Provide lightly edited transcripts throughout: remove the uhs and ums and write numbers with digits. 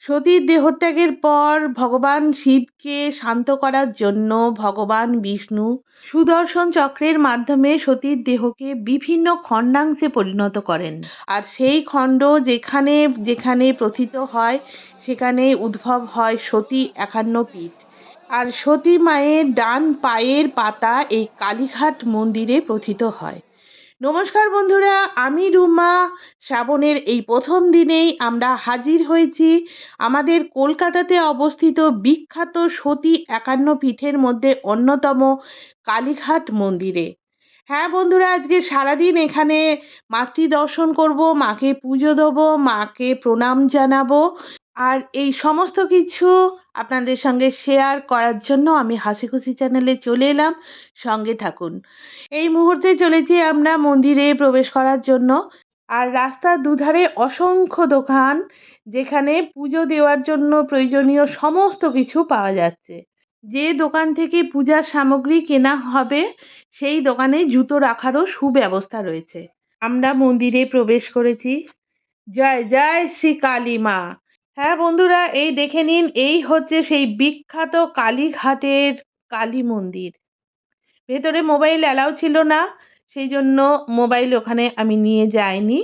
সতীর দেহত্যাগের পর ভগবান শিবকে শান্ত করার জন্য ভগবান বিষ্ণু সুদর্শন চক্রের মাধ্যমে সতীর দেহকে বিভিন্ন খণ্ডাংশে পরিণত করেন। আর সেই খণ্ড যেখানে যেখানে প্রথিত হয় সেখানে উদ্ভব হয় সতী ৫১ পীঠ। আর সতী মায়ের ডান পায়ের পাতা এই কালীঘাট মন্দিরে প্রথিত হয়। নমস্কার বন্ধুরা, আমি রুমা। শ্রাবণের এই প্রথম দিনেই আমরা হাজির হয়েছি আমাদের কলকাতাতে অবস্থিত বিখ্যাত সতী ৫১ পীঠের মধ্যে অন্যতম কালীঘাট মন্দিরে। হ্যাঁ বন্ধুরা, আজকে সারাদিন এখানে মাতৃ দর্শন করব, মাকে পুজো দেবো, মাকে প্রণাম জানাবো। আর এই সমস্ত কিছু আপনাদের সঙ্গে শেয়ার করার জন্য আমি হাসিখুশি চ্যানেলে চলে এলাম। সঙ্গে থাকুন। এই মুহূর্তে চলেছি আমরা মন্দিরে প্রবেশ করার জন্য। আর রাস্তার দুধারে অসংখ্য দোকান, যেখানে পুজো দেওয়ার জন্য প্রয়োজনীয় সমস্ত কিছু পাওয়া যাচ্ছে। যে দোকান থেকে পূজার সামগ্রী কেনা হবে সেই দোকানে জুতো রাখারও সুব্যবস্থা রয়েছে। আমরা মন্দিরে প্রবেশ করেছি। জয় জয় শ্রী কালী মা। হ্যাঁ বন্ধুরা, এই দেখে নিন, এই হচ্ছে সেই বিখ্যাত কালীঘাটের কালী মন্দির। ভেতরে মোবাইল অ্যালাউ ছিল না, সেই জন্য মোবাইল ওখানে আমি নিয়ে যাইনি।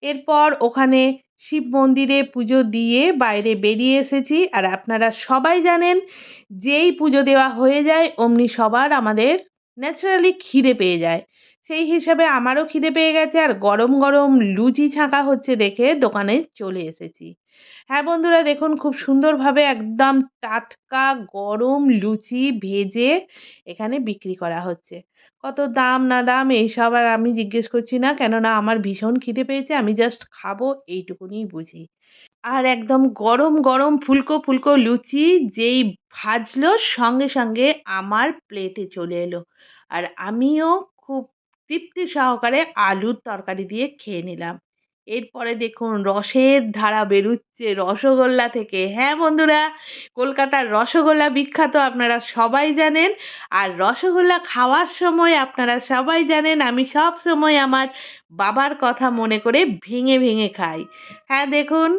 এরপর ওখানে শিব মন্দিরে পুজো দিয়ে বাইরে বেরিয়ে এসেছি। আর আপনারা সবাই জানেন, যেই পুজো দেওয়া হয়ে যায় অমনি সবার আমাদের ন্যাচারালি খিদে পেয়ে যায়। সেই হিসাবে আমারও খিদে পেয়ে গেছে, আর গরম গরম লুচি ছাঁকা হচ্ছে দেখে দোকানে চলে এসেছি। হ্যাঁ বন্ধুরা, দেখুন খুব সুন্দরভাবে একদম টাটকা গরম লুচি ভেজে এখানে বিক্রি করা হচ্ছে। কত দাম না দাম এইসব আর আমি জিজ্ঞেস করছি না, কেননা আমার ভীষণ খিদে পেয়েছে, আমি জাস্ট খাবো এইটুকুনিই বুঝি। আর একদম গরম গরম ফুলকো ফুলকো লুচি যেই ভাজলো সঙ্গে সঙ্গে আমার প্লেটে চলে এলো। আর আমিও খুব তৃপ্তি সহকারে আলুর তরকারি দিয়ে খেয়ে নিলাম। এরপরে দেখুন রসের ধারা বেরুচ্ছে রসগোল্লা থেকে। হ্যাঁ বন্ধুরা, কলকাতার রসগোল্লা বিখ্যাত, আপনারা সবাই জানেন। আর রসগোল্লা খাওয়ার সময় আপনারা সবাই জানেন আমি সব সময় আমার বাবার কথা মনে করে ভেঙে ভেঙে খাই। হ্যাঁ দেখুন,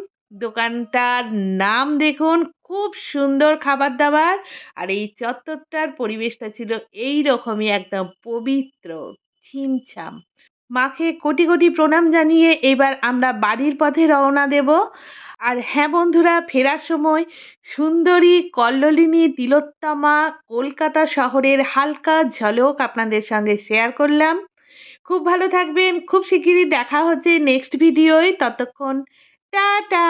দোকানটার নাম দেখুন, খুব সুন্দর খাবার দাবার। আর এই চত্বরটার পরিবেশটা ছিল এই রকমই, একদম পবিত্র, ছিমছাম। মাকে কোটি কোটি প্রণাম জানিয়ে এবার আমরা বাড়ির পথে রওনা দেব। আর হ্যাঁ বন্ধুরা, ফেরার সময় সুন্দরী কল্লোলিনী তিলোত্তমা কলকাতা শহরের হালকা ঝলক আপনাদের সঙ্গে শেয়ার করলাম। খুব ভালো থাকবেন, খুব শিগগিরই দেখা হচ্ছে নেক্সট ভিডিওয়। ততক্ষণ টাটা।